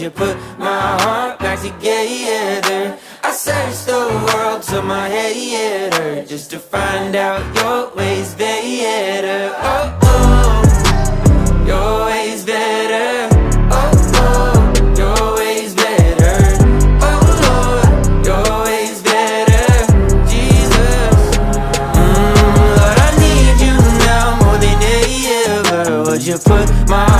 you put my heart back together? I searched the world till my head hurt, just to find out your ways better. Oh, oh, your ways better. Oh, oh, your ways better. Oh, Lord, your ways better. Jesus, Lord, I need you now more than ever. Would you put my